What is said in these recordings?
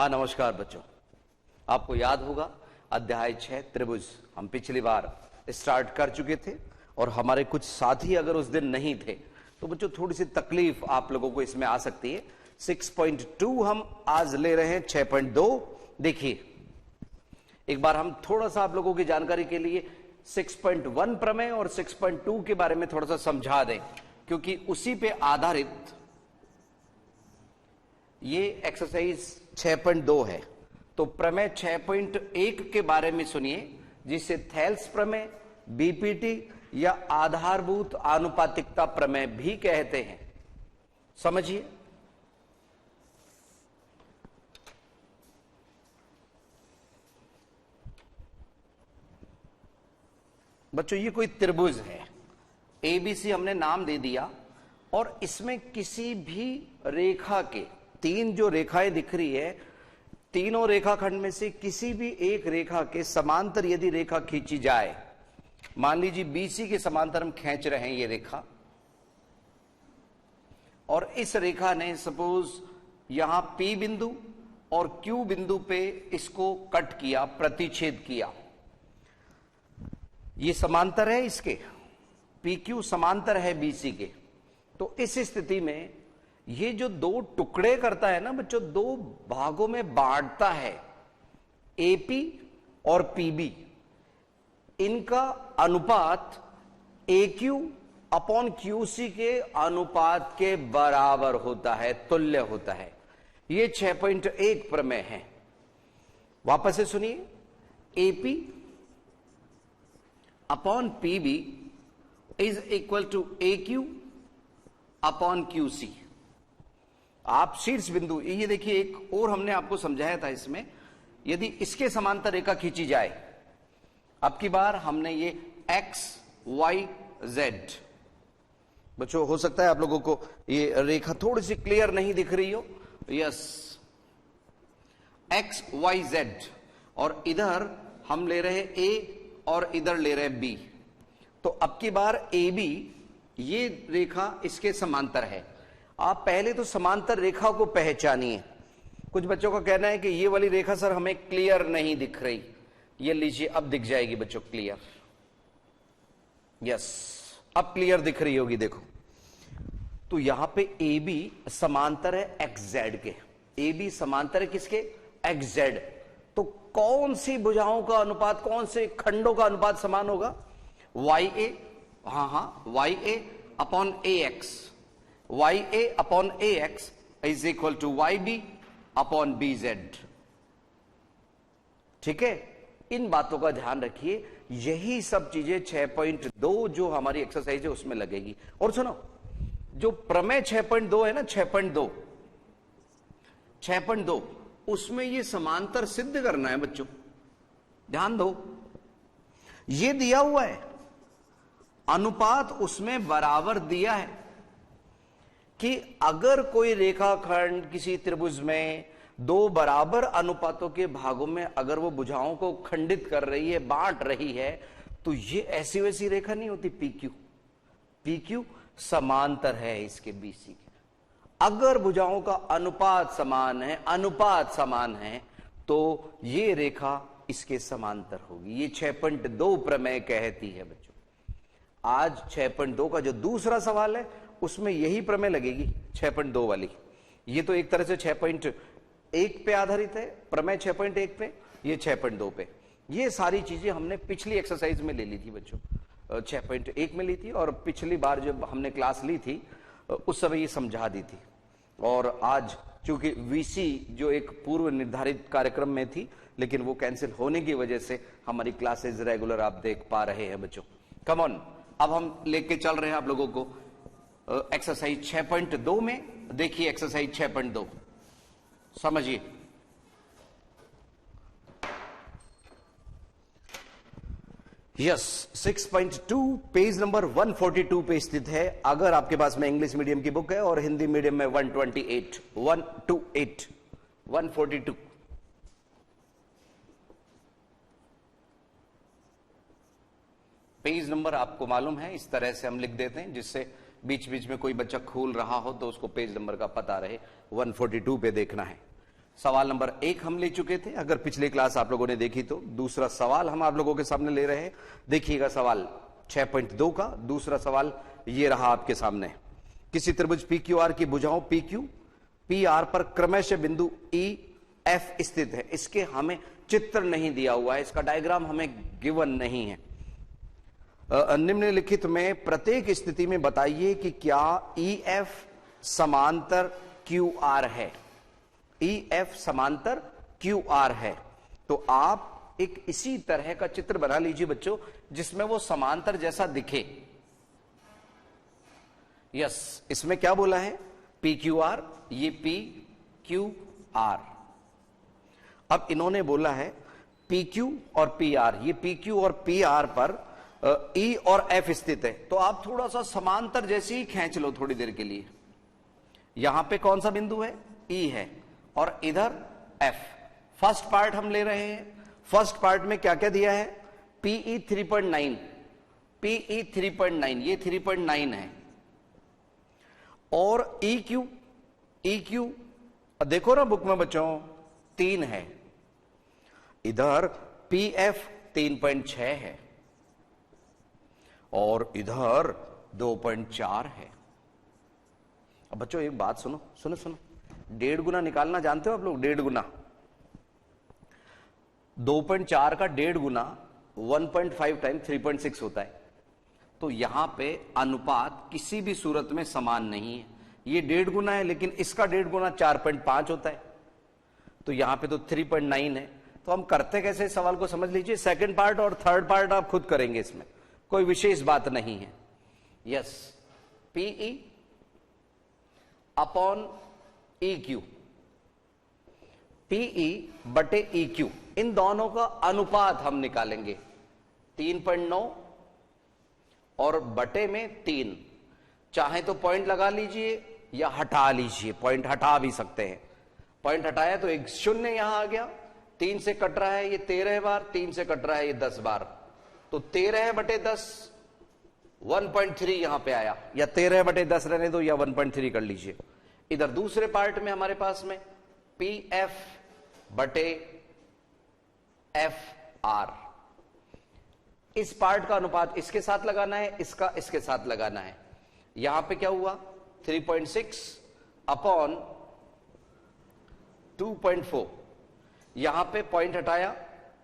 नमस्कार बच्चों। आपको याद होगा अध्याय 6 त्रिभुज हम पिछली बार स्टार्ट कर चुके थे और हमारे कुछ साथी अगर उस दिन नहीं थे तो बच्चों थोड़ी सी तकलीफ आप लोगों को इसमें आ सकती है। 6.2 हम आज ले रहे हैं 6.2। देखिए एक बार हम थोड़ा सा आप लोगों की जानकारी के लिए 6.1 प्रमेय और 6.2 के बारे में थोड़ा सा समझा दें, क्योंकि उसी पे आधारित ये एक्सरसाइज 6.2 है। तो प्रमेय 6.1 के बारे में सुनिए, जिसे थेल्स प्रमेय, बीपीटी या आधारभूत आनुपातिकता प्रमेय भी कहते हैं। समझिए, बच्चों ये कोई त्रिभुज है, एबीसी हमने नाम दे दिया, और इसमें किसी भी रेखा के तीन जो रेखाएं दिख रही है, तीनों रेखाखंड में से किसी भी एक रेखा के समांतर यदि रेखा खींची जाए, मान लीजिए बीसी के समांतर हम खींच रहे हैं ये रेखा, और इस रेखा ने सपोज यहां पी बिंदु और क्यू बिंदु पे इसको कट किया, प्रतिच्छेद किया, ये समांतर है, इसके पी क्यू समांतर है बीसी के। तो इस स्थिति में ये जो दो टुकड़े करता है ना बच्चों, दो भागों में बांटता है, एपी और पीबी, इनका अनुपात AQ अपॉन QC के अनुपात के बराबर होता है, तुल्य होता है। ये 6.1 प्रमेय है। वापस से सुनिए, AP upon PB is equal to AQ upon QC। आप शीर्ष बिंदु, ये देखिए एक और हमने आपको समझाया था, इसमें यदि इसके समांतर रेखा खींची जाए, अब की बार हमने ये X, Y, Z, बच्चों हो सकता है आप लोगों को ये रेखा थोड़ी सी क्लियर नहीं दिख रही हो, यस, X, Y, Z, और इधर हम ले रहे A और इधर ले रहे B। तो अब की बार AB, ये रेखा इसके समांतर है। आप पहले तो समांतर रेखा को पहचानिए। कुछ बच्चों का कहना है कि ये वाली रेखा सर हमें क्लियर नहीं दिख रही, ये लीजिए अब दिख जाएगी बच्चों क्लियर, यस अब क्लियर दिख रही होगी, देखो। तो यहां पे AB समांतर है XZ के, AB समांतर है किसके, XZ। तो कौन सी भुजाओं का अनुपात, कौन से खंडों का अनुपात समान होगा, YA, YA upon AX, YA upon AX is equal to YB upon BZ। ठीक है, इन बातों का ध्यान रखिए। यही सब चीजें 6.2 जो हमारी एक्सरसाइज है उसमें लगेगी। और सुनो, जो प्रमेय 6.2 है ना, 6.2 उसमें ये समांतर सिद्ध करना है बच्चों, ध्यान दो। ये दिया हुआ है, अनुपात उसमें बराबर दिया है कि अगर कोई रेखाखंड किसी त्रिभुज में दो बराबर अनुपातों के भागों में अगर वो भुजाओं को खंडित कर रही है, बांट रही है, तो ये ऐसी वैसी रेखा नहीं होती। PQ समांतर है इसके BC के। अगर भुजाओं का अनुपात समान है तो ये रेखा इसके समांतर होगी। ये 6.2 प्रमेय कहती है बच्चों। आज 6.2 का जो दूसरा सवाल है उसमें यही प्रमेय लगेगी, 6.2 वाली। ये तो एक तरह से 6.1 पे आधारित है, प्रमेय 6.1 पे, ये 6.2 पे। ये सारी चीजें हमने पिछली एक्सरसाइज में ले ली थी बच्चों, 6.1 में ली थी, और पिछली बार जब हमने क्लास ली थी उस समय ये समझा दी थी। और आज चूंकि VC जो एक पूर्व निर्धारित कार्यक्रम में थी, लेकिन वो कैंसिल होने की वजह से हमारी क्लासेज रेगुलर आप देख पा रहे हैं बच्चों। कम ऑन, अब हम लेके चल रहे हैं आप लोगों को एक्सरसाइज 6.2 में। देखिए एक्सरसाइज 6.2 समझिए। यस, 6.2 पेज नंबर 142 पे स्थित है। अगर आपके पास में इंग्लिश मीडियम की बुक है, और हिंदी मीडियम में 142 पेज नंबर आपको मालूम है, इस तरह से हम लिख देते हैं जिससे बीच बीच में कोई बच्चा खोल रहा हो तो उसको पेज नंबर का पता रहे। 142 पे देखना है। सवाल नंबर 1 हम ले चुके थे, अगर पिछली क्लास आप लोगों ने देखी तो। दूसरा सवाल हम आप लोगों के सामने ले रहे हैं। देखिएगा सवाल 6.2 का दूसरा सवाल ये रहा आपके सामने। किसी त्रिभुज PQR की भुजाओं PQ PR पर क्रमशः बिंदु EF स्थित है। इसके हमें चित्र नहीं दिया हुआ है, इसका डायग्राम हमें गिवन नहीं है। निम्नलिखित में प्रत्येक स्थिति में बताइए कि क्या EF समांतर QR है। EF समांतर QR है। तो आप एक इसी तरह का चित्र बना लीजिए बच्चों, जिसमें वो समांतर जैसा दिखे। यस, इसमें क्या बोला है? PQR, ये PQR। अब इन्होंने बोला है PQ और PR, ये PQ और PR पर E और F स्थित है। तो आप थोड़ा सा समांतर जैसे ही खींच लो थोड़ी देर के लिए। यहां पे कौन सा बिंदु है? E है, और इधर F। फर्स्ट पार्ट हम ले रहे हैं। फर्स्ट पार्ट में क्या क्या दिया है? PE 3.9, PE 3.9, ये 3.9 है। और EQ देखो ना बुक में बच्चों 3 है। इधर PF 3.6 है और इधर 2.4 है। अब बच्चों एक बात सुनो, 1.5 गुना निकालना जानते हो आप लोग? 1.5 गुना 2.4 का 1.5 गुना 1.5 टाइम 3.6 होता है। तो यहां पे अनुपात किसी भी सूरत में समान नहीं है। ये 1.5 गुना है, लेकिन इसका 1.5 गुना 4.5 होता है। तो यहां पे तो 3.9 है। तो हम करते कैसे इस सवाल को समझ लीजिए। सेकंड पार्ट और थर्ड पार्ट आप खुद करेंगे, इसमें कोई विशेष बात नहीं है। Yes, PE upon EQ, PE बटे EQ, इन दोनों का अनुपात हम निकालेंगे। 3.9 और बटे में 3। चाहे तो पॉइंट लगा लीजिए या हटा लीजिए, पॉइंट हटा भी सकते हैं। पॉइंट हटाया तो एक 0 यहां आ गया। 3 से कट रहा है ये 13 बार, 3 से कट रहा है ये 10 बार। तो 13 बटे 10 1.3 यहां पे आया, या 13 बटे 10 रहने दो, या 1.3 कर लीजिए। इधर दूसरे पार्ट में हमारे पास में PF बटे FR, इस पार्ट का अनुपात इसके साथ लगाना है, इसका इसके साथ लगाना है। यहां पे क्या हुआ? 3.6 अपॉन 2.4। यहां पे पॉइंट हटाया,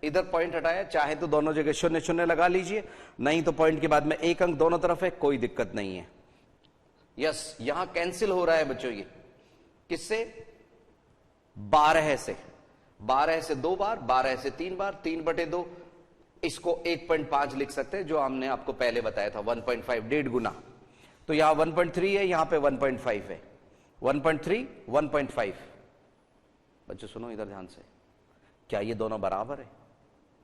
इधर पॉइंट हटाया। चाहे तो दोनों जगह 0 लगा लीजिए, नहीं तो पॉइंट के बाद में 1 अंक दोनों तरफ है, कोई दिक्कत नहीं है। यस, यहां कैंसिल हो रहा है बच्चों। ये किससे? 12 से। 12 से 2 बार, 12 से 3 बार, 3 बटे 2। इसको 1.5 लिख सकते हैं, जो हमने आपको पहले बताया था 1.5, 1.5 गुना। तो यहां 1.3 है, यहां पे 1.5 है। 1.3 1.5। बच्चों सुनो इधर ध्यान से, क्या ये दोनों बराबर है?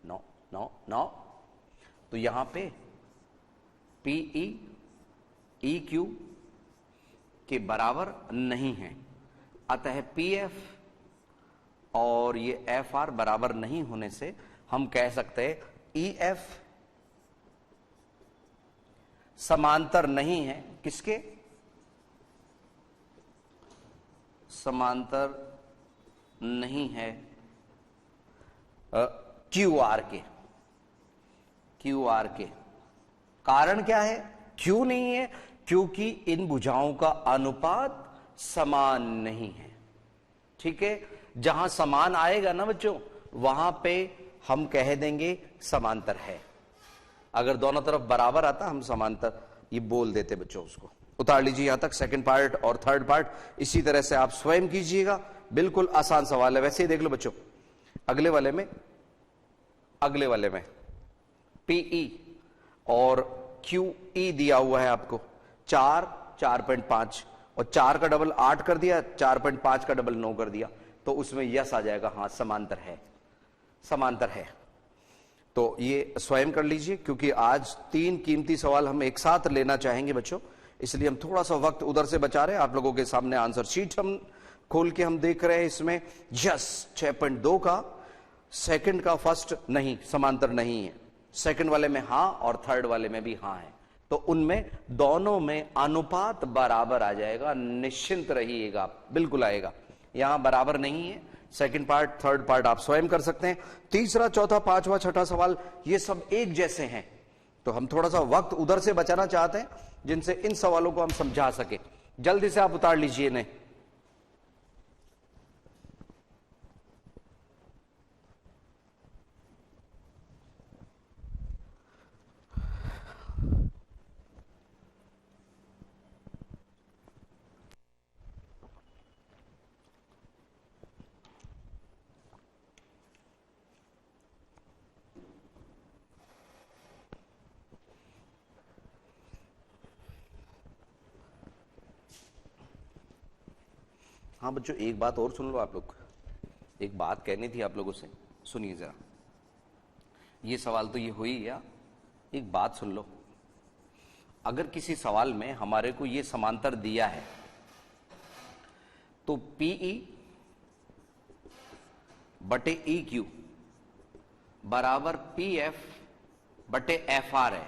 No no no. तो यहां पे PE EQ के बराबर नहीं है, अतः PF और ये FR बराबर नहीं होने से हम कह सकते हैं EF समांतर नहीं है। किसके? समांतर नहीं है QR के। QR के कारण क्या है? क्यों नहीं है? क्योंकि इन भुजाओं का अनुपात समान नहीं है। ठीक है, जहां समान आएगा ना बच्चों, वहां पे हम कह देंगे समांतर है। अगर दोनों तरफ बराबर आता हम समांतर ये बोल देते बच्चों। उसको उतार लीजिए यहां तक। सेकंड पार्ट और थर्ड पार्ट इसी तरह से आप स्वयं कीजिएगा, बिल्कुल आसान सवाल है। वैसे ही देख लो बच्चों, अगले वाले में PE और QE दिया हुआ है आपको 4, 4.5 और 4 का डबल 8 कर दिया, 4.5 का डबल 9 कर दिया। तो उसमें यस आ जाएगा, हां समांतर है, समांतर है। तो ये स्वयं कर लीजिए, क्योंकि आज 3 कीमती सवाल हम एक साथ लेना चाहेंगे बच्चों, इसलिए हम थोड़ा सा वक्त उधर से बचा रहे हैं। आप लोगों के सामने आंसर शीट हम खोल के हम देख रहे हैं। इसमें यस 6.2 का सेकंड का फर्स्ट नहीं, समांतर नहीं है। सेकंड वाले में हां और थर्ड वाले में भी हां है। तो उनमें दोनों में अनुपात बराबर आ जाएगा, निश्चिंत रहिएगा, बिल्कुल आएगा। यहां बराबर नहीं है सेकंड पार्ट, थर्ड पार्ट आप स्वयं कर सकते हैं। तीसरा, चौथा, पांचवा, छठा सवाल ये सब एक जैसे हैं, तो हम थोड़ा सा वक्त उधर से बचाना चाहते हैं जिनसे इन सवालों को हम समझा सके। जल्दी से आप उतार लीजिए इन्हें। हाँ बच्चों, एक बात और सुन लो आप लोग, एक बात कहनी थी आप लोगों से, सुनिए जरा। ये सवाल तो ये हुई या, एक बात सुन लो। अगर किसी सवाल में हमारे को ये समांतर दिया है तो PE बटे EQ बराबर PF बटे FR है।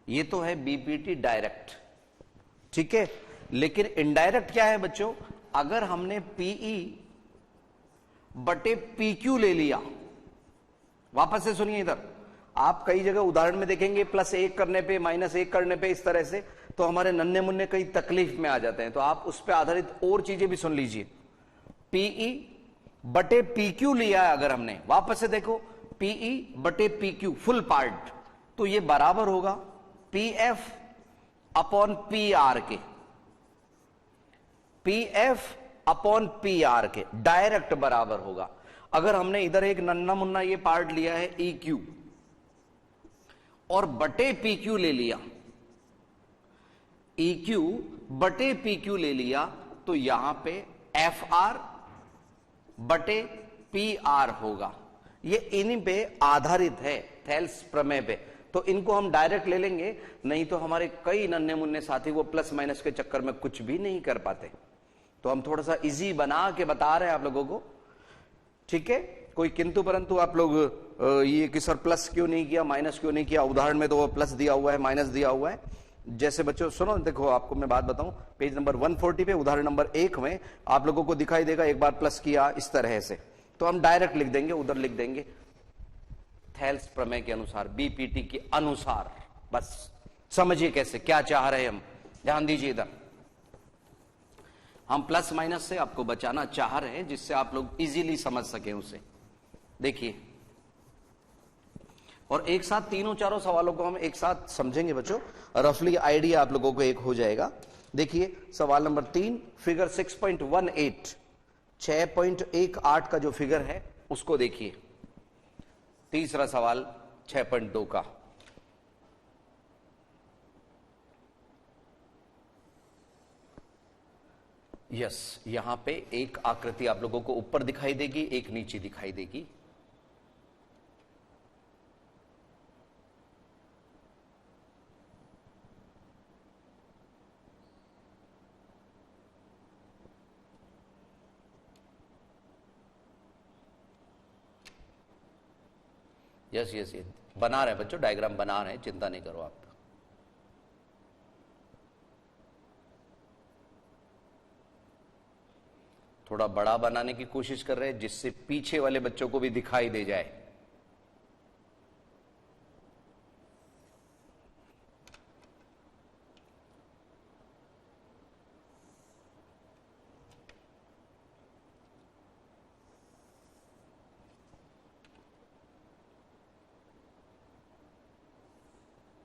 ये तो है BPT डायरेक्ट, ठीक है। लेकिन इनडायरेक्ट क्या है बच्चों? अगर हमने PE बटे PQ ले लिया, वापस से सुनिए इधर, आप कई जगह उदाहरण में देखेंगे +1 करने पे, -1 करने पे, इस तरह से, तो हमारे नन्हे मुन्ने कई तकलीफ में आ जाते हैं। तो आप उस पर आधारित और चीजें भी सुन लीजिए। PE बटे PQ लिया है अगर हमने, वापस से देखो, PE बटे PQ फुल पार्ट, तो ये बराबर होगा PF अपॉन PR के, PF अपॉन PR के, डायरेक्ट बराबर होगा। अगर हमने इधर एक नन्ना मुन्ना ये पार्ट लिया है EQ और बटे PQ ले लिया, EQ बटे PQ ले लिया, तो यहां पे FR बटे PR होगा। ये इन्हीं पे आधारित है, थेल्स प्रमेय पे। तो इनको हम डायरेक्ट ले लेंगे, नहीं तो हमारे कई नन्हे मुन्ने साथी वो प्लस माइनस के चक्कर में कुछ भी नहीं कर पाते। तो हम थोड़ा सा इजी बना के बता रहे हैं आप लोगों को, ठीक है। कोई किंतु परंतु आप लोग ये कि सर प्लस क्यों नहीं किया, माइनस क्यों नहीं किया, उदाहरण में तो वो प्लस दिया हुआ है, माइनस दिया हुआ है। जैसे बच्चों सुनो, देखो आपको मैं बात बताऊं, पेज नंबर 140 पे उदाहरण नंबर 1 में आप लोगों को दिखाई देगा, एक बार प्लस किया इस तरह से, तो हम डायरेक्ट लिख देंगे, उधर लिख देंगे थेल्स प्रमेय के अनुसार, BPT के अनुसार। बस समझिए कैसे, क्या चाह रहे हैं हम, ध्यान दीजिए इधर। हम प्लस माइनस से आपको बचाना चाह रहे हैं, जिससे आप लोग इजीली समझ सके उसे। देखिए, और एक साथ तीनों चारों सवालों को हम एक साथ समझेंगे बच्चों, रफली आइडिया आप लोगों को एक हो जाएगा। देखिए सवाल नंबर 3, फिगर 6.18, 6.18 का जो फिगर है उसको देखिए। तीसरा सवाल 6.2 का, यस, यहां पे एक आकृति आप लोगों को ऊपर दिखाई देगी, एक नीचे दिखाई देगी। यस यस, ये बना रहे हैं बच्चों, डायग्राम बना रहे हैं, चिंता नहीं करो आप। थोड़ा बड़ा बनाने की कोशिश कर रहे हैं, जिससे पीछे वाले बच्चों को भी दिखाई दे जाए।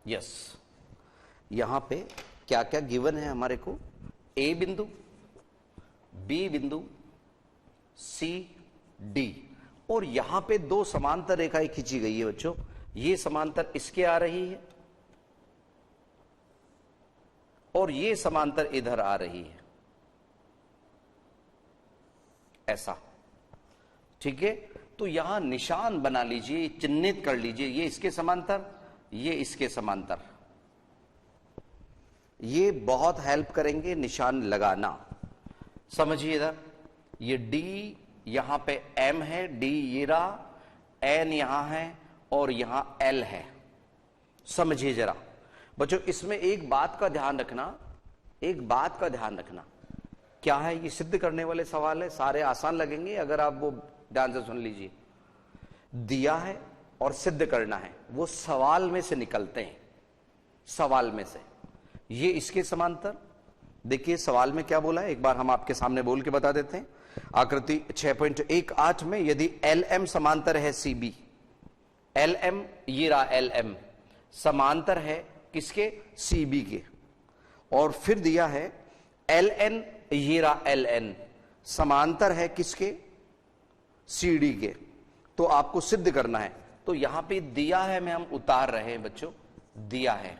यस, यहां पे क्या क्या गिवन है हमारे को, A बिंदु, B बिंदु, C, D, और यहां पे दो समांतर रेखाएं खींची गई है बच्चों। ये समांतर इसके आ रही है और ये समांतर इधर आ रही है, ऐसा, ठीक है। तो यहां निशान बना लीजिए, चिन्हित कर लीजिए, ये इसके समांतर, ये इसके समांतर। ये बहुत हेल्प करेंगे निशान लगाना। समझिए इधर, ये D यहां पे M है, D ये रहा, N यहां है और यहां L है। समझिए जरा बच्चों, इसमें एक बात का ध्यान रखना, एक बात का ध्यान रखना क्या है, ये सिद्ध करने वाले सवाल है, सारे आसान लगेंगे अगर आप वो ध्यान से सुन लीजिए। दिया है और सिद्ध करना है, वो सवाल में से निकलते हैं, सवाल में से। ये इसके समांतर, देखिए सवाल में क्या बोला है, एक बार हम आपके सामने बोल के बता देते हैं। आकृति 6.18 में यदि LM समांतर है CB, LM ये रहा LM समांतर है किसके, CB के, और फिर दिया है LN ये रहा LN समांतर है किसके, CD के, तो आपको सिद्ध करना है। तो यहां पे दिया है में हम उतार रहे हैं बच्चों, दिया है,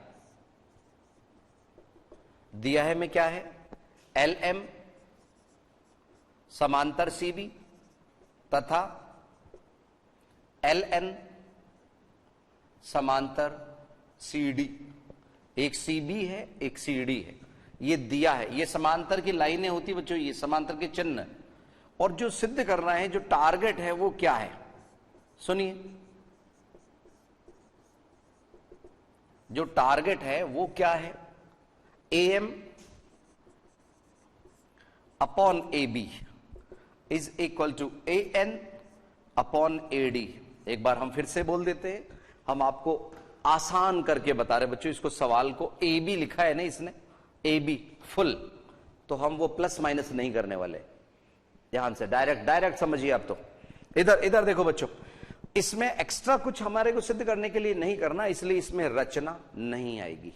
दिया है में क्या है, LM समांतर CB तथा LN समांतर CD, एक CB है एक CD है, ये दिया है। ये समांतर की लाइनें होती बच्चों, ये समांतर के चिन्ह। और जो सिद्ध करना है, जो टारगेट है वो क्या है, सुनिए, जो टारगेट है वो क्या है, AM upon AB is equal to AN upon AD। एक बार हम फिर से बोल देते हैं, हम आपको आसान करके बता रहे बच्चों, इसको सवाल को AB लिखा है ना इसने, AB फुल, तो हम वो प्लस माइनस नहीं करने वाले, ध्यान से डायरेक्ट समझिए आप। तो इधर देखो बच्चों, इसमें एक्स्ट्रा कुछ हमारे को सिद्ध करने के लिए नहीं करना, इसलिए इसमें रचना नहीं आएगी,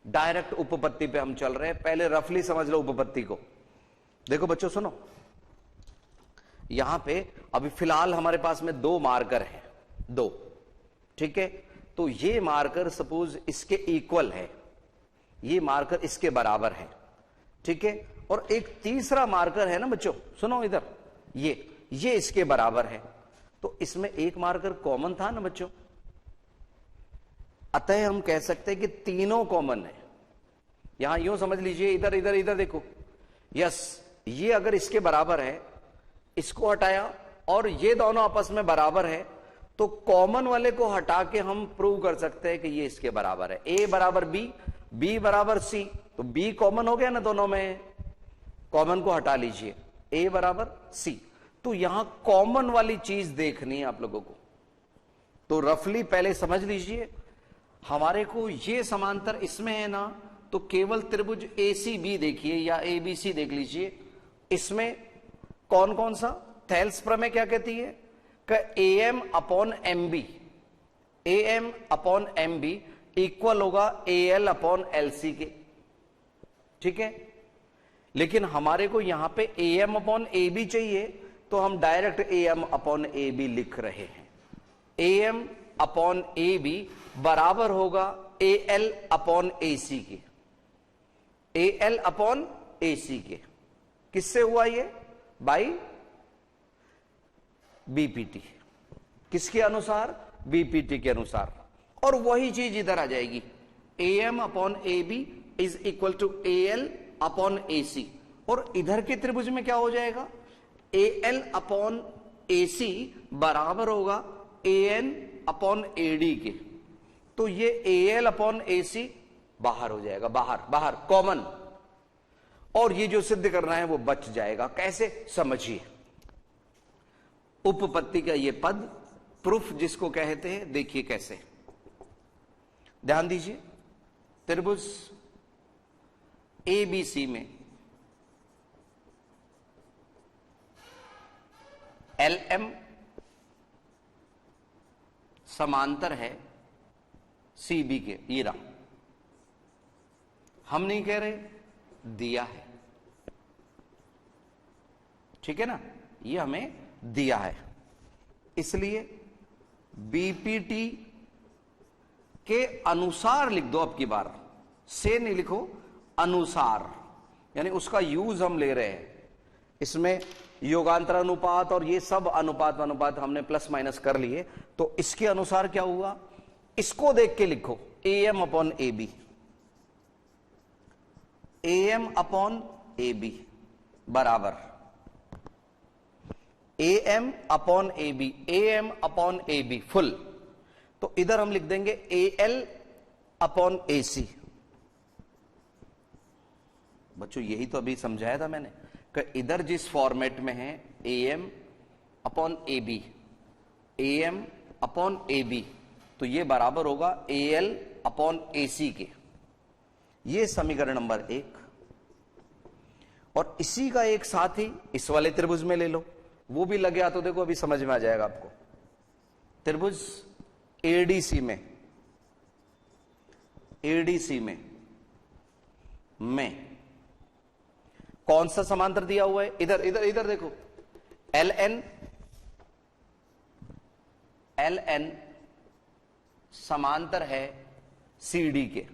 डायरेक्ट उपपत्ति पे हम चल रहे हैं। पहले रफली समझ लो उपपत्ति को। देखो बच्चों सुनो, यहां पे अभी फिलहाल हमारे पास में 2 मार्कर हैं, 2, ठीक है। तो ये मार्कर सपोज इसके इक्वल है, ये मार्कर इसके बराबर है, ठीक है। और एक तीसरा मार्कर है ना बच्चों, सुनो इधर, ये इसके बराबर है, तो इसमें एक मार्कर कॉमन था ना बच्चों, अतः हम कह सकते हैं कि तीनों कॉमन है। यहां यूं समझ लीजिए, इधर देखो, यस ये अगर इसके बराबर है, इसको हटाया और ये दोनों आपस में बराबर है, तो कॉमन वाले को हटा के हम प्रूव कर सकते हैं कि ये इसके बराबर है। A बराबर B, B बराबर C, तो B कॉमन हो गया ना दोनों में, कॉमन को हटा लीजिए, A बराबर C। तो यहां कॉमन वाली चीज देखनी है आप लोगों को, तो रफली पहले समझ लीजिए, हमारे को ये समांतर इसमें है ना, तो केवल त्रिभुज ACB देखिए या ABC देख लीजिए, इसमें कौन कौन सा, थेल्स प्रमेय क्या कहती है कि AM upon MB, AM upon MB equal होगा AL अपॉन LC के, ठीक है। लेकिन हमारे को यहां पे AM अपॉन AB चाहिए, तो हम डायरेक्ट AM अपॉन AB लिख रहे हैं। AM अपॉन AB बराबर होगा AL अपॉन AC के, AL अपॉन AC के। किससे हुआ ये, बाई BPT, किसके अनुसार, BPT के अनुसार। और वही चीज इधर आ जाएगी, AM upon AB is equal to AL upon AC, और इधर के त्रिभुज में क्या हो जाएगा, AL अपॉन AC बराबर होगा AN अपॉन AD के, तो ये AL अपॉन AC बाहर हो जाएगा, बाहर कॉमन, और ये जो सिद्ध करना है वो बच जाएगा। कैसे, समझिए, उपपत्ति का ये पद, प्रूफ जिसको कहते हैं, देखिए कैसे, ध्यान दीजिए। त्रिभुज ABC में LM समांतर है CB के, ये रहा, हम नहीं कह रहे, दिया है, ठीक है ना, ये हमें दिया है, इसलिए BPT के अनुसार लिख दो। अब की बार से नहीं लिखो, अनुसार, यानी उसका यूज हम ले रहे हैं। इसमें योगांतर अनुपात और ये सब अनुपात हमने प्लस माइनस कर लिए, तो इसके अनुसार क्या हुआ, इसको देख के लिखो, AM upon AB, AM upon AB बराबर AM upon AB, AM upon AB full, तो इधर हम लिख देंगे AL अपॉन AC। बच्चों यही तो अभी समझाया था मैंने, कि इधर जिस फॉर्मेट में है AM upon AB, AM upon AB, तो ये बराबर होगा AL अपॉन AC के। ये समीकरण नंबर 1। और इसी का एक साथ ही इस वाले त्रिभुज में ले लो, वो भी लग गया तो देखो अभी समझ में आ जाएगा आपको। त्रिभुज ADC में, ADC में कौन सा समांतर दिया हुआ है? इधर इधर इधर देखो, LN समांतर है CD के,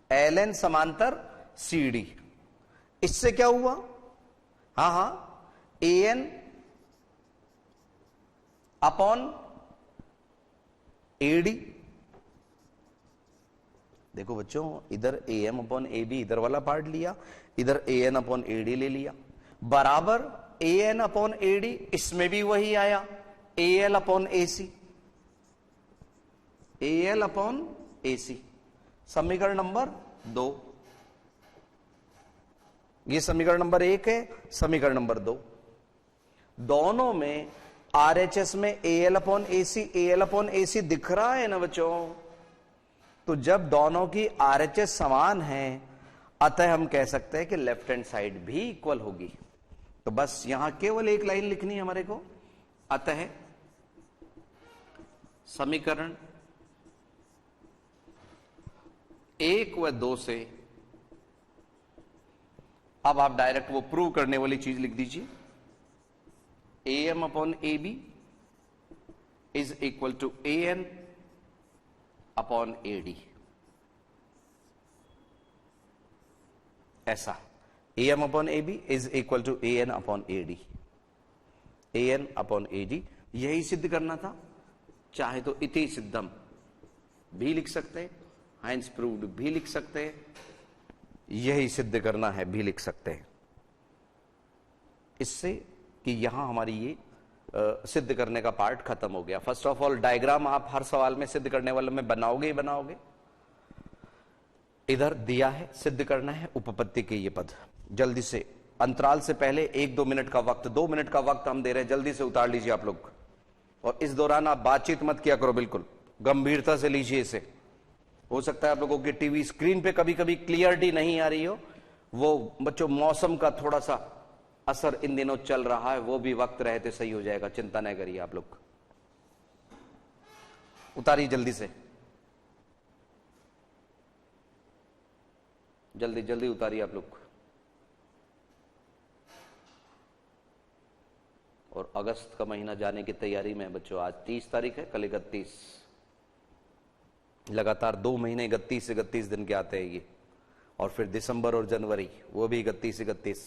LN समांतर CD। इससे क्या हुआ? हां AN अपॉन AD। देखो बच्चों, इधर AM अपॉन AB इधर वाला पार्ट लिया, इधर AN अपॉन AD ले लिया, बराबर AN अपॉन AD, इसमें भी वही आया AL upon AC, AL upon AC। समीकरण नंबर 2। ये समीकरण नंबर 1 है, समीकरण नंबर 2। दोनों में RHS में AL अपॉन AC दिख रहा है ना बच्चों? तो जब दोनों की RHS समान है, अतः हम कह सकते हैं कि लेफ्ट हैंड साइड भी इक्वल होगी। तो बस यहां केवल एक लाइन लिखनी है हमारे को, अतः समीकरण 1 व 2 से अब आप डायरेक्ट वो प्रूव करने वाली चीज लिख दीजिए। AM upon AB is equal to AN upon AD। ऐसा AM upon AB is equal to AN upon AD, AN upon AD। यही सिद्ध करना था। चाहे तो इति सिद्धम भी लिख सकते हैं, हाइंस प्रूव्ड भी लिख सकते हैं, यही सिद्ध करना है भी लिख सकते हैं। इससे कि यहां हमारी ये सिद्ध करने का पार्ट खत्म हो गया। फर्स्ट ऑफ ऑल डायग्राम आप हर सवाल में सिद्ध करने वाले में बनाओगे ही बनाओगे। इधर दिया है, सिद्ध करना है उपपत्ति के ये पद। जल्दी से, अंतराल से पहले 1-2 मिनट का वक्त, 2 मिनट का वक्त हम दे रहे हैं, जल्दी से उतार लीजिए आप लोग। और इस दौरान आप बातचीत मत किया करो, बिल्कुल गंभीरता से लीजिए इसे। हो सकता है आप लोगों की टीवी स्क्रीन पे कभी कभी क्लियरिटी नहीं आ रही हो, वो बच्चों मौसम का थोड़ा सा असर इन दिनों चल रहा है, वो भी वक्त रहते सही हो जाएगा, चिंता नहीं करिए आप लोग। उतारिए जल्दी से, जल्दी जल्दी उतारिए आप लोग। और अगस्त का महीना जाने की तैयारी में बच्चों। आज 30 तारीख है, कल 31। लगातार 2 महीने 31 दिन के आते हैं ये। और फिर दिसंबर और जनवरी, वो भी 31।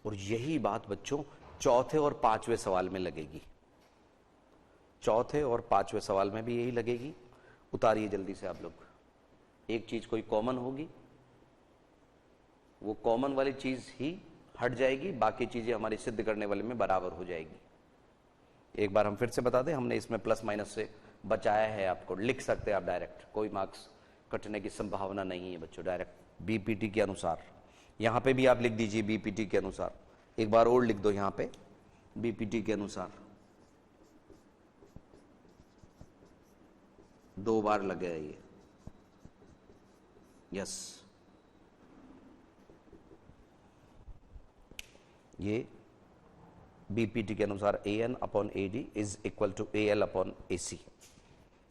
और यही बात बच्चों चौथे और 5वें सवाल में लगेगी। चौथे और 5वें सवाल में भी यही लगेगी। उतारिए जल्दी से आप लोग। एक चीज कोई कॉमन होगी, वो कॉमन वाली चीज ही हट जाएगी, बाकी चीजें हमारी सिद्ध करने वाले में बराबर हो जाएगी। एक बार हम फिर से बता दें, हमने इसमें प्लस माइनस से बचाया है आपको। लिख सकते हैं आप डायरेक्ट, कोई मार्क्स कटने की संभावना नहीं है बच्चों। डायरेक्ट बीपीटी के अनुसार, यहां पे भी आप लिख दीजिए बीपीटी के अनुसार। एक बार और लिख दो यहां पे बीपीटी के अनुसार। 2 बार लग गया ये, यस। ये बीपीटी के अनुसार AN upon AD is equal to AL upon AC।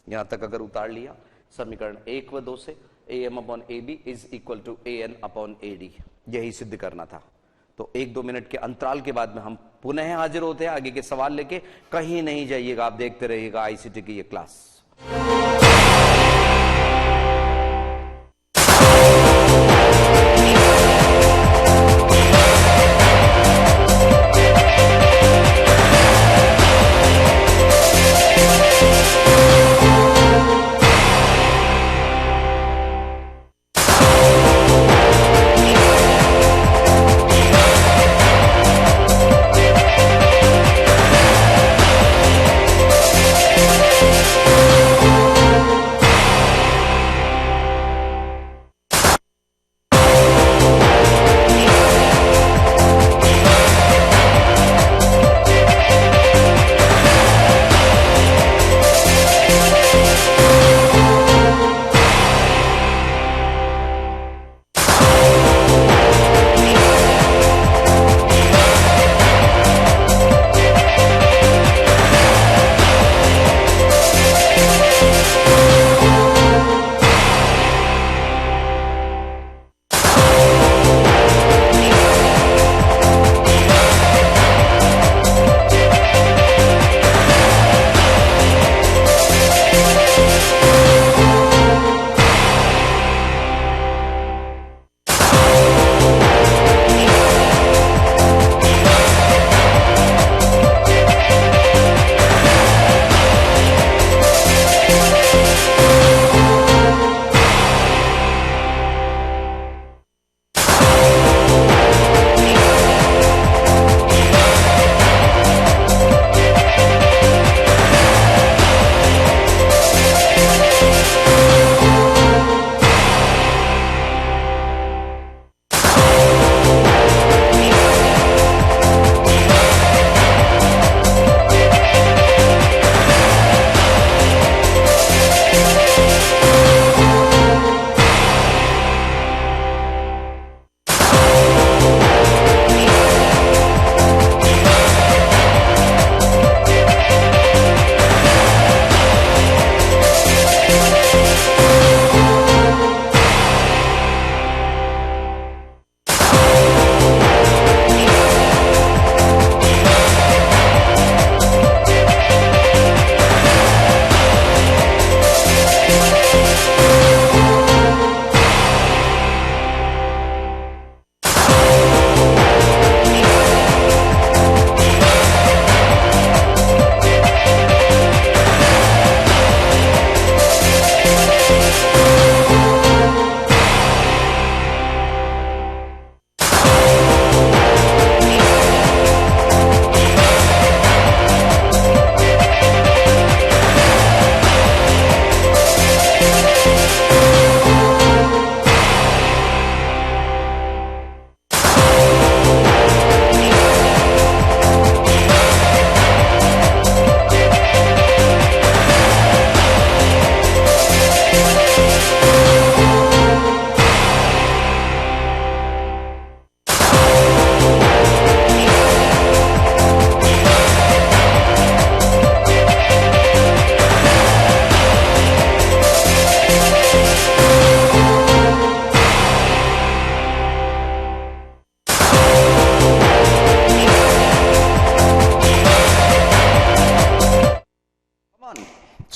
यहां तक अगर उतार लिया समीकरण 1 व 2 से, AM upon AB is equal to AN upon AD, यही सिद्ध करना था। तो 1-2 मिनट के अंतराल के बाद में हम पुनः हाजिर होते हैं आगे के सवाल लेके। कहीं नहीं जाइएगा, आप देखते रहिएगा ICT की ये क्लास।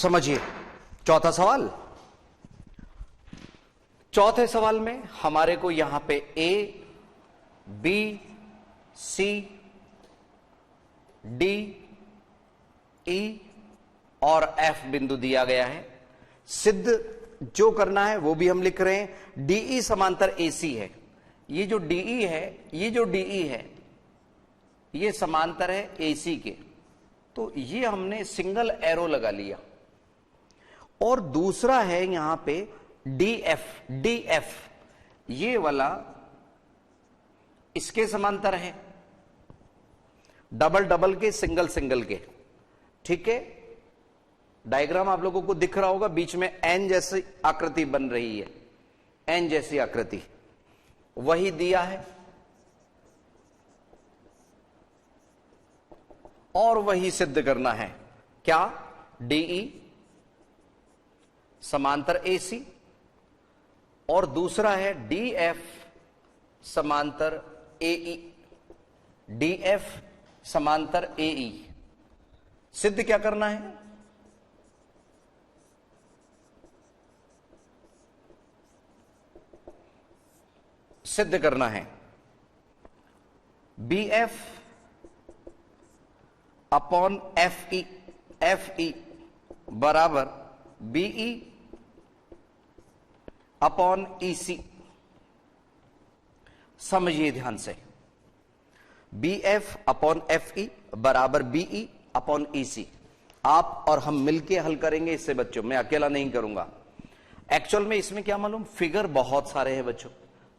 समझिए चौथा सवाल। चौथे सवाल में हमारे को यहां पे ए, बी, सी, डी, ई और एफ बिंदु दिया गया है। सिद्ध जो करना है वो भी हम लिख रहे हैं। डीई समांतर एसी है। ये जो डीई है, ये जो डीई है, ये समांतर है एसी के, तो ये हमने सिंगल एरो लगा लिया। और दूसरा है यहां पे डीएफ। डीएफ ये वाला इसके समांतर है, डबल डबल के, सिंगल सिंगल के। ठीक है, डायग्राम आप लोगों को दिख रहा होगा, बीच में एन जैसी आकृति बन रही है, एन जैसी आकृति वही दिया है और वही सिद्ध करना है। क्या? डीई समांतर एसी और दूसरा है डीएफ समांतर एई। डीएफ समांतर एई सिद्ध क्या करना है? सिद्ध करना है बीएफ अपॉन एफ ई, एफ ई बराबर बीई अपॉन ईसी। समझिए ध्यान से, बीएफ अपॉन एफ ई बराबर बीई अपॉन ईसी। आप और हम मिलके हल करेंगे इससे बच्चों, मैं अकेला नहीं करूंगा। एक्चुअल में इसमें क्या मालूम, फिगर बहुत सारे हैं बच्चों,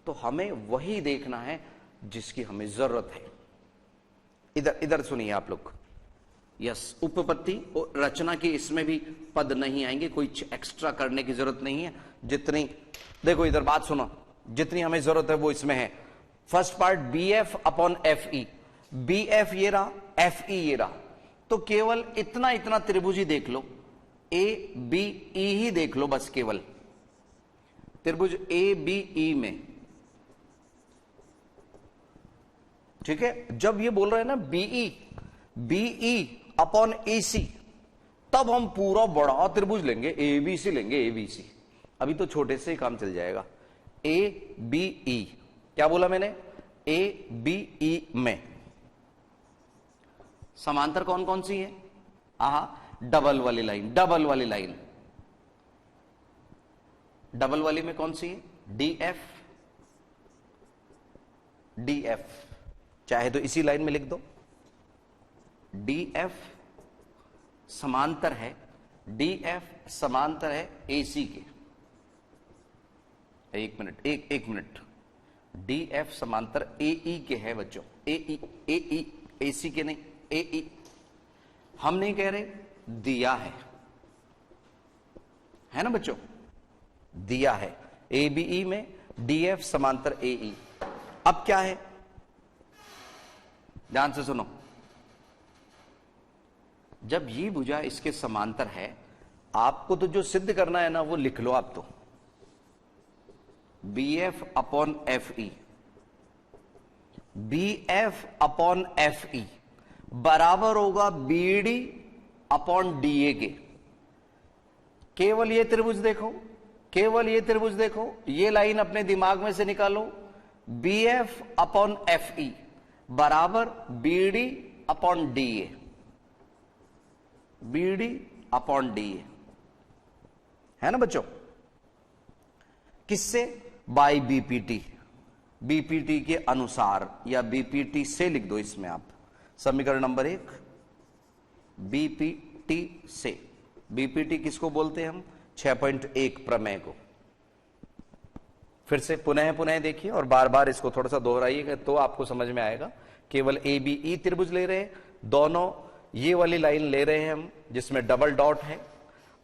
तो हमें वही देखना है जिसकी हमें जरूरत है। इधर इधर सुनिए आप लोग। यस, उपपत्ति और रचना की इसमें भी पद नहीं आएंगे, कोई एक्स्ट्रा करने की जरूरत नहीं है। जितनी, देखो इधर बात सुनो, जितनी हमें जरूरत है वो इसमें है। First part B F upon F E, B F ये रहा, एफ ई ये रहा, तो केवल इतना इतना त्रिभुज ही देख लो, ए बी ई ही देख लो बस, केवल त्रिभुज ए बी ई में। ठीक है, जब ये बोल रहे हैं ना बीई, बीई अपॉन एसी, तब हम पूरा बड़ा त्रिभुज लेंगे, एबीसी लेंगे, एबीसी। अभी तो छोटे से ही काम चल जाएगा। ए बी ई, क्या बोला मैंने? ए बी ई में समांतर कौन कौन सी है? डबल वाली लाइन, डबल वाली लाइन। डबल वाली में कौन सी है? डीएफ, डीएफ, चाहे तो इसी लाइन में लिख दो। डीएफ समांतर है, डीएफ समांतर है एसी के। एक मिनट, एक मिनट, डीएफ समांतर एई के है बच्चों, एई, एई, एसी के नहीं, एई। हम नहीं कह रहे, दिया है ना बच्चों, दिया है एबीई में डीएफ समांतर एई। अब क्या है, ध्यान से सुनो, जब ये भुजा इसके समांतर है, आपको तो जो सिद्ध करना है ना वो लिख लो आप तो, B F upon F E, B F upon F E बराबर होगा B D upon D A के। केवल ये त्रिभुज देखो, केवल ये त्रिभुज देखो, ये लाइन अपने दिमाग में से निकालो, B F upon F E बराबर B D upon D A, B D upon D A, है ना बच्चों? किससे? बाय बीपीटी, बीपीटी के अनुसार, या बीपीटी से लिख दो इसमें आप। समीकरण नंबर 1 बीपीटी से। बीपीटी किसको बोलते हैं हम? 6.1 प्रमेय को। फिर से पुनः पुनः देखिए और बार बार इसको थोड़ा सा दोहराइएगा तो आपको समझ में आएगा। केवल ए बी ई त्रिभुज ले रहे हैं, दोनों ये वाली लाइन ले रहे हैं हम जिसमें डबल डॉट है,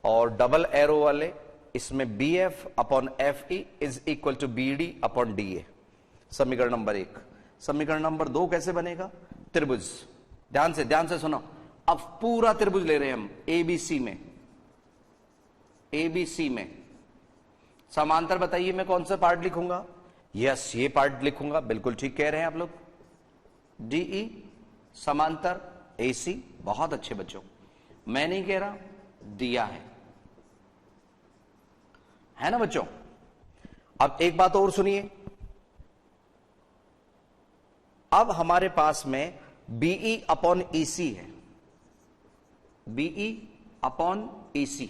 और डबल एरो वाले इसमें B F upon F E is equal to B D upon D A. समीकरण नंबर 1। समीकरण नंबर 2 कैसे बनेगा? त्रिभुज, ध्यान से सुनो, अब पूरा त्रिभुज ले रहे हैं हम एबीसी में, एबीसी में समांतर। बताइए मैं कौन सा पार्ट लिखूंगा? यस, ये पार्ट लिखूंगा, बिल्कुल ठीक कह रहे हैं आप लोग। डीई समांतर एसी, बहुत अच्छे बच्चों, मैं नहीं कह रहा, दिया है ना बच्चों। अब एक बात और सुनिए, अब हमारे पास में बीई अपॉन ईसी है, BE upon EC,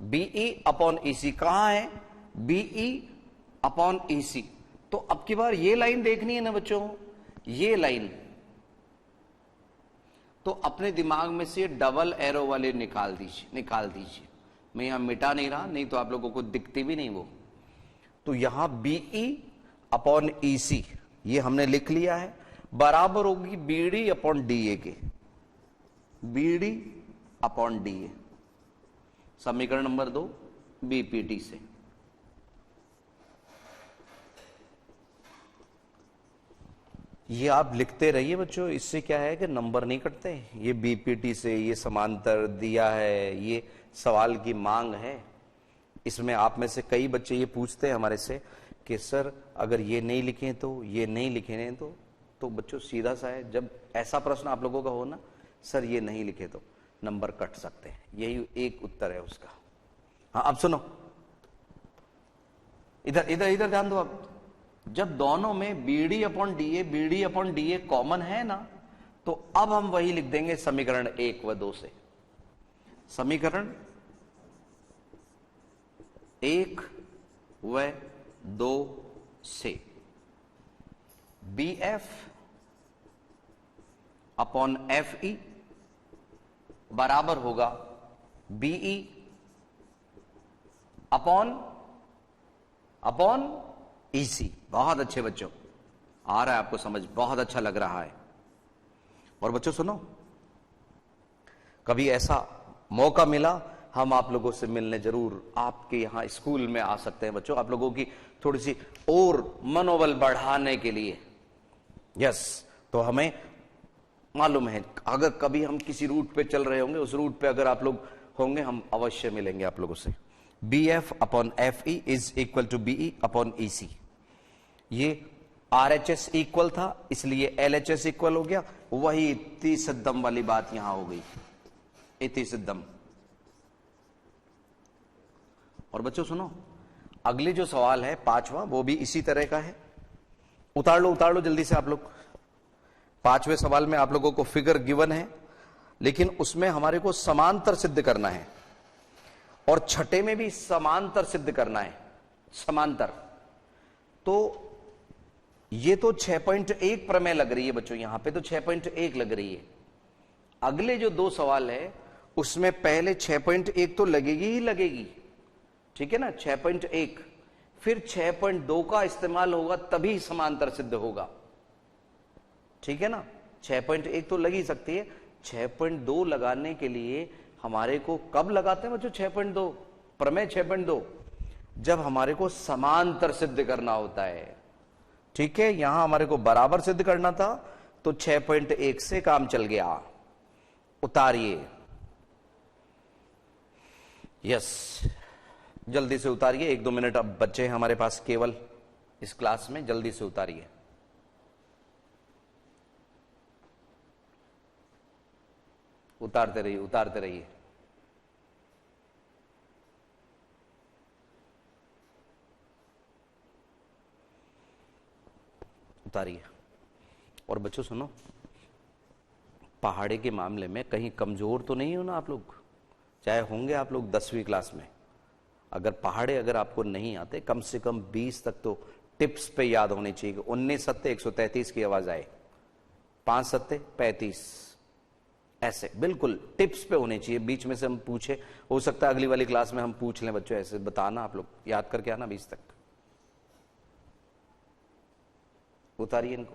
BE upon EC कहां है, बीई अपॉन ईसी। तो अब की बार ये लाइन देखनी है ना बच्चों, ये लाइन, तो अपने दिमाग में से डबल एरो वाले निकाल दीजिए। मैं यहां मिटा नहीं रहा, नहीं तो आप लोगों को दिखती भी नहीं वो। तो यहां बीई अपॉन ईसी ये हमने लिख लिया है, बराबर होगी बीडी अपॉन डीए के, बीडी अपॉन डीए, समीकरण नंबर 2 बीपीटी से। ये आप लिखते रहिए बच्चों, इससे क्या है कि नंबर नहीं कटते। ये बीपीटी से, ये समांतर दिया है, ये सवाल की मांग है। इसमें आप में से कई बच्चे ये पूछते हैं हमारे से कि सर अगर ये नहीं लिखे तो, ये नहीं लिखे तो बच्चों सीधा सा है, जब ऐसा प्रश्न आप लोगों का हो ना, सर ये नहीं लिखे तो नंबर कट सकते हैं, यही एक उत्तर है उसका। हाँ अब सुनो, इधर ध्यान दो। अब जब दोनों में बीडी अपॉन डीए कॉमन है ना, तो अब हम वही लिख देंगे समीकरण 1 व 2 से। समीकरण 1 व 2 से B F upon F E बराबर होगा बीई अपॉन ईसी। बहुत अच्छे बच्चों, आ रहा है आपको समझ, बहुत अच्छा लग रहा है। और बच्चों सुनो, कभी ऐसा मौका मिला हम आप लोगों से मिलने जरूर आपके यहां स्कूल में आ सकते हैं बच्चों, आप लोगों की थोड़ी सी और मनोबल बढ़ाने के लिए। यस, तो हमें मालूम है अगर कभी हम किसी रूट पे चल रहे होंगे, उस रूट पे अगर आप लोग होंगे, हम अवश्य मिलेंगे आप लोगों से। B F upon F E is equal to BE upon E C. ये आरएचएस इक्वल था, इसलिए एलएचएस इक्वल हो गया। वही इति सिद्धम वाली बात यहां हो गई, इति सिद्धम। और बच्चों सुनो, अगले जो सवाल है 5वां, वो भी इसी तरह का है। उतार लो जल्दी से आप लोग। 5वें सवाल में आप लोगों को फिगर गिवन है, लेकिन उसमें हमारे को समांतर सिद्ध करना है, और छठे में भी समांतर सिद्ध करना है। समांतर तो ये तो 6.1 प्रमेय लग रही है बच्चों, यहां पे तो 6.1 लग रही है। अगले जो 2 सवाल है उसमें पहले 6.1 तो लगेगी ही लगेगी, ठीक है ना, 6.1, फिर 6.2 का इस्तेमाल होगा तभी समांतर सिद्ध होगा, ठीक है ना। 6.1 तो लग ही सकती है, 6.2 लगाने के लिए हमारे को कब लगाते हैं बच्चों 6.2 प्रमेय 6.2, जब हमारे को समांतर सिद्ध करना होता है, ठीक है। यहां हमारे को बराबर सिद्ध करना था, तो 6.1 से काम चल गया। उतारिए, यस, जल्दी से उतारिए। 1-2 मिनट अब बच्चे हैं हमारे पास केवल इस क्लास में, जल्दी से उतारिए। उतारते रहिए, उतारते रहिए। उतारिए। और बच्चों सुनो, पहाड़े के मामले में कहीं कमजोर तो नहीं हो ना आप लोग, चाहे होंगे आप लोग 10वीं क्लास में। अगर पहाड़े अगर आपको नहीं आते, कम से कम 20 तक तो टिप्स पे याद होने चाहिए। 19 सत्ते 133 की आवाज आए, 5 सत्ते 35, ऐसे बिल्कुल टिप्स पे होने चाहिए। बीच में से हम पूछे, हो सकता है अगली वाली क्लास में हम पूछ लें बच्चों, ऐसे बताना आप लोग, याद करके आना 20 तक। उतारिए इनको,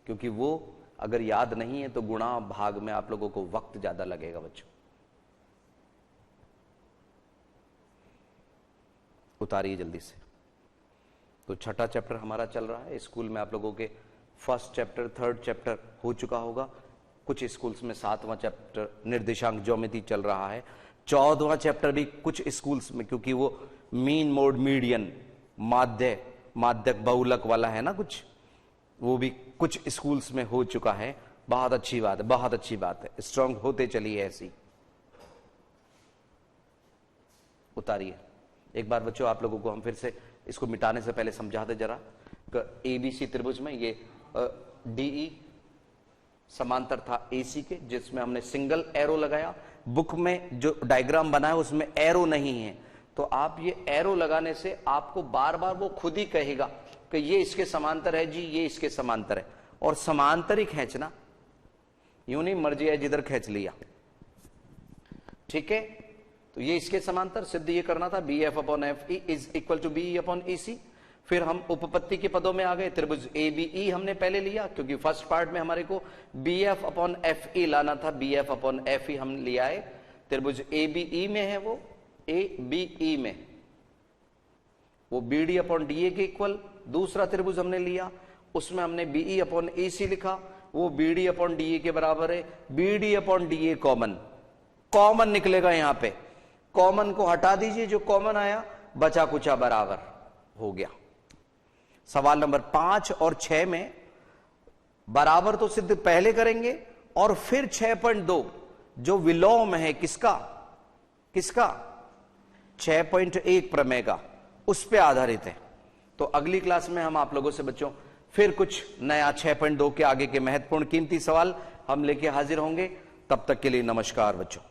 क्योंकि वो अगर याद नहीं है तो गुणा भाग में आप लोगों को वक्त ज्यादा लगेगा बच्चों। उतारिए जल्दी से। तो छठा चैप्टर हमारा चल रहा है स्कूल में। आप लोगों के फर्स्ट चैप्टर, थर्ड चैप्टर हो चुका होगा, कुछ स्कूल्स में 7वां चैप्टर निर्देशांक ज्योमेट्री चल रहा है। 14वां चैप्टर भी कुछ स्कूल्स में, क्योंकि वो मीन मोड मीडियन माध्यक बहुलक वाला है ना कुछ, वो भी कुछ स्कूल्स में हो चुका है। बहुत अच्छी बात है, बहुत अच्छी बात है, स्ट्रांग होते चलिए ऐसी। उतारिए। एक बार बच्चों आप लोगों को हम फिर से इसको मिटाने से पहले समझा दे जरा। एबीसी त्रिभुज में ये डीई समांतर था एसी के, जिसमें हमने सिंगल एरो लगाया। बुक में जो डायग्राम बना है उसमें एरो नहीं है, तो आप ये एरो लगाने से आपको बार बार वो खुद ही कहेगा कि ये इसके समांतर है जी, ये इसके समांतर है। और समांतर ही खींचना, यूं नहीं मर्जी है जिधर खींच लिया, ठीक है। तो ये इसके समांतर सिद्ध ये करना था, B F upon F E is equal to B upon E C. फिर हम उपपत्ति के पदों में आ गए। त्रिभुज ए बी ई हमने पहले लिया, क्योंकि फर्स्ट पार्ट में हमारे को B F upon F E लाना था, B F upon F E हम लिया है। त्रिभुज ए बी ई में है वो, ए बी ई में वो B D upon D A के इक्वल। दूसरा त्रिभुज हमने लिया, उसमें हमने बी ई अपॉन ए सी लिखा, वो B D upon D A के बराबर है। B D upon D A common निकलेगा, यहां पे कॉमन को हटा दीजिए, जो कॉमन आया बचा कुचा बराबर हो गया। सवाल नंबर 5 और 6 में बराबर तो सिद्ध पहले करेंगे और फिर 6.2 जो विलोम है किसका 6.1 प्रमेय का, उस पे आधारित है। तो अगली क्लास में हम आप लोगों से बच्चों फिर कुछ नया 6.2 के आगे के महत्वपूर्ण कीमती सवाल हम लेके हाजिर होंगे। तब तक के लिए नमस्कार बच्चों।